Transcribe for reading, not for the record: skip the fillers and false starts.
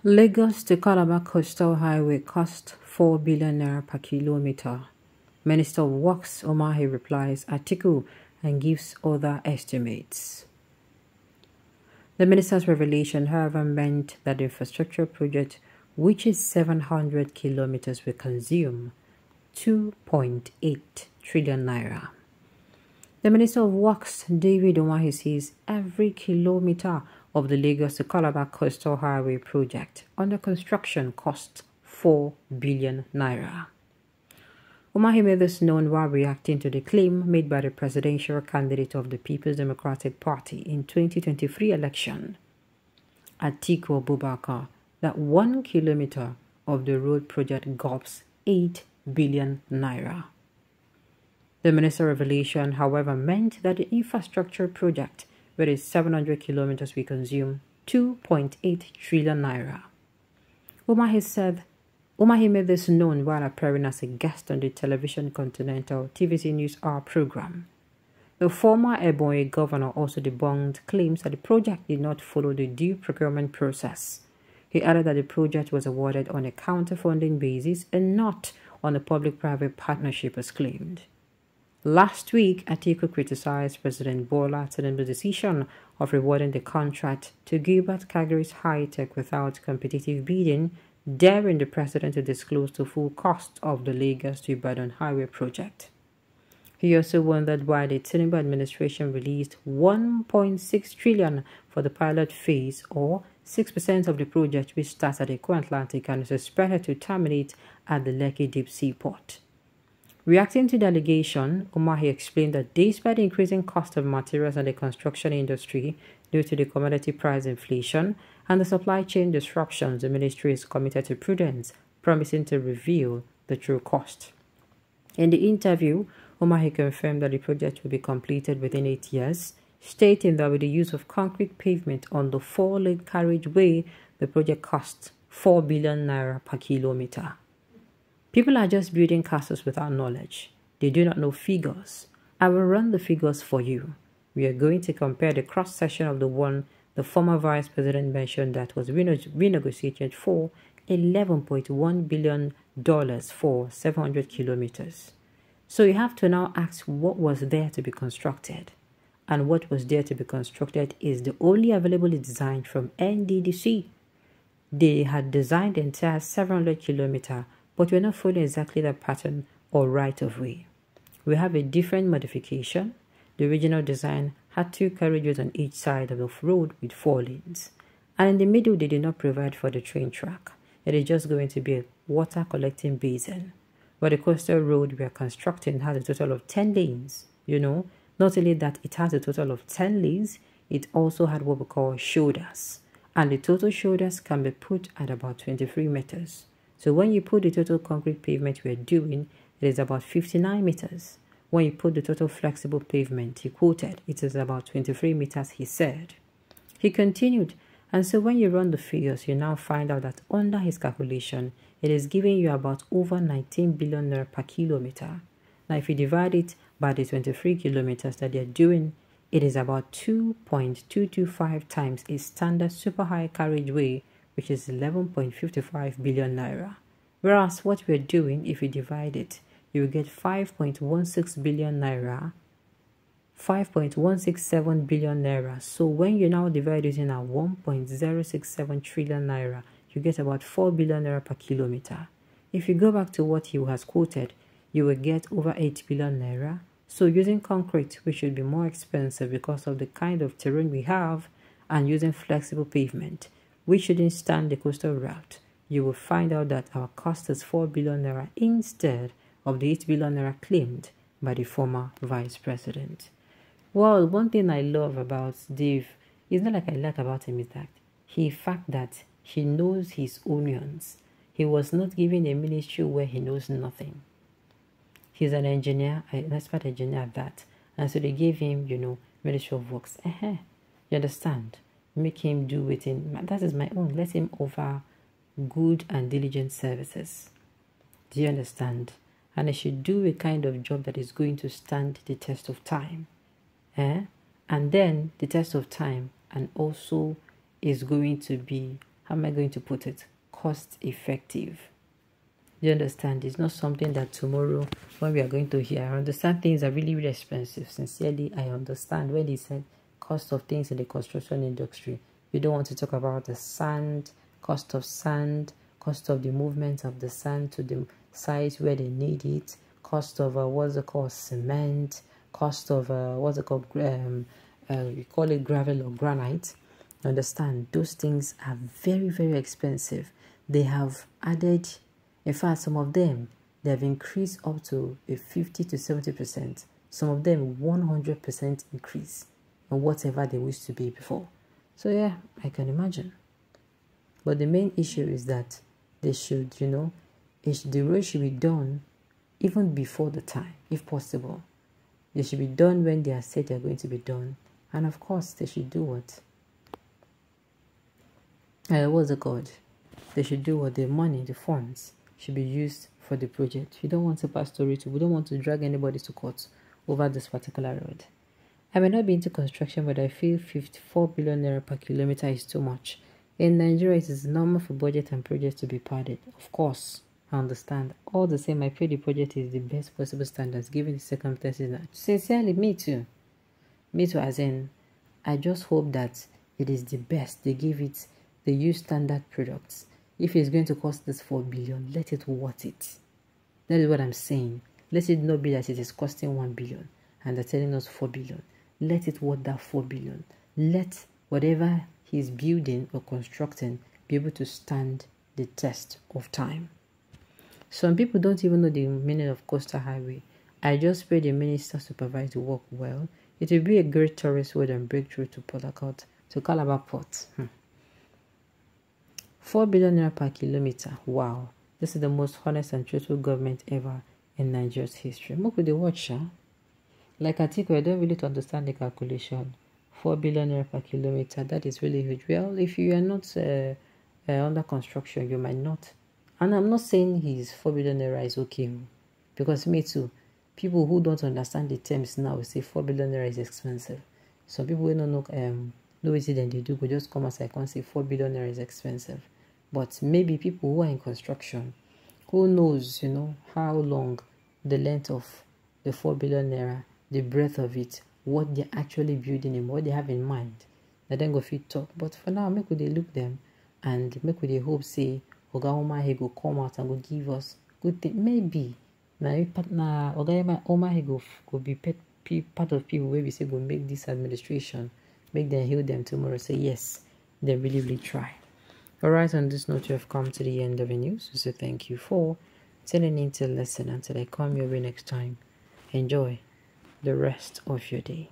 Lagos to Calabar Coastal Highway cost 4 billion naira per kilometer. Minister of Works Umahi replies Atiku and gives other estimates. The minister's revelation, however, meant that the infrastructure project, which is 700 kilometers, will consume 2.8 trillion naira. The Minister of Works, David Umahi, says every kilometer of the Lagos to Calabar Coastal Highway project under construction costs 4 billion naira. Umahi made this known while reacting to the claim made by the presidential candidate of the People's Democratic Party in 2023 election, Atiku Abubakar, that 1 kilometer of the road project gobs 8 billion naira. The minister's revelation, however, meant that the infrastructure project, with its 700 kilometers, will consume 2.8 trillion naira. Umahi made this known while appearing as a guest on the Television Continental TVC News Hour program. The former Ebonyi governor also debunked claims that the project did not follow the due procurement process. He added that the project was awarded on a counter-funding basis and not on a public-private partnership as claimed. Last week, Atiku criticized President Bola Tinubu's decision of rewarding the contract to Govt Kagri's high-tech without competitive bidding, daring the president to disclose the full cost of the Lagos to Ibadan highway project. He also wondered why the Tinubu administration released 1.6 trillion for the pilot phase, or 6% of the project, which starts at Eko Atlantic and is expected to terminate at the Lekki Deep Sea Port. Reacting to the allegation, Umahi explained that despite the increasing cost of materials in the construction industry due to the commodity price inflation and the supply chain disruptions, the ministry is committed to prudence, promising to reveal the true cost. In the interview, Umahi confirmed that the project will be completed within 8 years, stating that with the use of concrete pavement on the 4-lane carriageway, the project costs 4 billion naira per kilometer. People are just building castles without knowledge. They do not know figures. I will run the figures for you. We are going to compare the cross-section of the one the former vice president mentioned that was renegotiated for $11.1 billion for 700 kilometers. So you have to now ask what was there to be constructed. And what was there to be constructed is the only available design from NDDC. They had designed the entire 700 kilometer, but we're not following exactly that pattern or right of way. We have a different modification. The original design had 2 carriageways on each side of the road with 4 lanes. And in the middle, they did not provide for the train track. It is just going to be a water collecting basin. But the coastal road we are constructing has a total of 10 lanes. Not only that it has a total of 10 lanes, it also had what we call shoulders. And the total shoulders can be put at about 23 meters. So when you put the total concrete pavement we are doing, it is about 59 meters. When you put the total flexible pavement he quoted, it is about 23 meters, he said. He continued, and so when you run the figures, you now find out that under his calculation, it is giving you about over 19 billion naira per kilometer. Now, if you divide it by the 23 kilometers that they are doing, it is about 2.225 times a standard super high carriageway, which is 11.55 billion naira. Whereas what we're doing, if you divide it, you will get 5.16 billion naira, 5.167 billion naira. So when you now divide it in at 1.067 trillion naira, you get about 4 billion naira per kilometer. If you go back to what he has quoted, you will get over 8 billion naira. So using concrete, which should be more expensive because of the kind of terrain we have, and using flexible pavement, which shouldn't stand the coastal route, you will find out that our cost is 4 billion naira instead of the 8 billion naira claimed by the former vice president. Well, one thing I love about Dave, it's not like I like about him, is that that he knows his onions. He was not given a ministry where he knows nothing. He's an engineer, an expert engineer at that. And so they gave him, Ministry of Works. You understand? Make him do within, that is my own. Let him offer good and diligent services. Do you understand? And I should do a kind of job that is going to stand the test of time. And then the test of time, and also is going to be how am I going to put it, cost effective. You understand? It's not something that tomorrow when we are going to hear. I understand things are really, really expensive. Sincerely, I understand when they said cost of things in the construction industry. You don't want to talk about the sand, cost of the movement of the sand to the sites where they need it, cost of what's it called, cement, cost of what's it called, we call it gravel or granite. Understand, those things are very, very expensive. They have added, in fact, some of them, they have increased up to a 50 to 70%. Some of them 100% increase on whatever they used to be before. So yeah, I can imagine. But the main issue is that they should, the road should be done even before the time, if possible. They should be done when they are said they are going to be done. And of course, they should do what? What's it called? They should do what the money, the funds, should be used for the project. We don't want to pass story to, we don't want to drag anybody to court over this particular road. I may not be into construction, but I feel 54 billion naira per kilometer is too much. In Nigeria, it is normal for budget and projects to be padded. Of course, I understand. All the same, I feel the project is the best possible standards given the circumstances. Sincerely, me too. Me too, as in, I just hope that it is the best. They use standard products. If it's going to cost this 4 billion, let it worth it. That is what I'm saying. Let it not be that it is costing 1 billion and they're telling us 4 billion. Let it worth that 4 billion. Let whatever he's building or constructing be able to stand the test of time. Some people don't even know the meaning of coastal highway. I just pray the minister supervise the work well. It will be a great tourist road and breakthrough to Port Harcourt, to Calabar Port. 4 billion naira per kilometer. Wow. This is the most honest and truthful government ever in Nigeria's history. Look with the watch, Like Atiku, I don't really understand the calculation. 4 billion naira per kilometer, that is really huge. Well, if you are not under construction, you might not. And I'm not saying his 4 billion naira is okay, because me too. People who don't understand the terms now say 4 billion naira is expensive. Some people who don't know what they do, but just come as I can say 4 billion naira is expensive. But maybe people who are in construction, who knows, how long, the length of the 4 billion naira, the breadth of it, what they're actually building and what they have in mind. They then go fit talk. But for now, make we look them and make we hope say Oga Oma he go come out and go give us good thing. Maybe my partner Oga Oma he go be part of people where we say go make this administration, make them heal them tomorrow. Say yes, they really, really try. Alright, on this note, you have come to the end of the news. So thank you for tuning in to listen. Until I come your way next time, enjoy the rest of your day.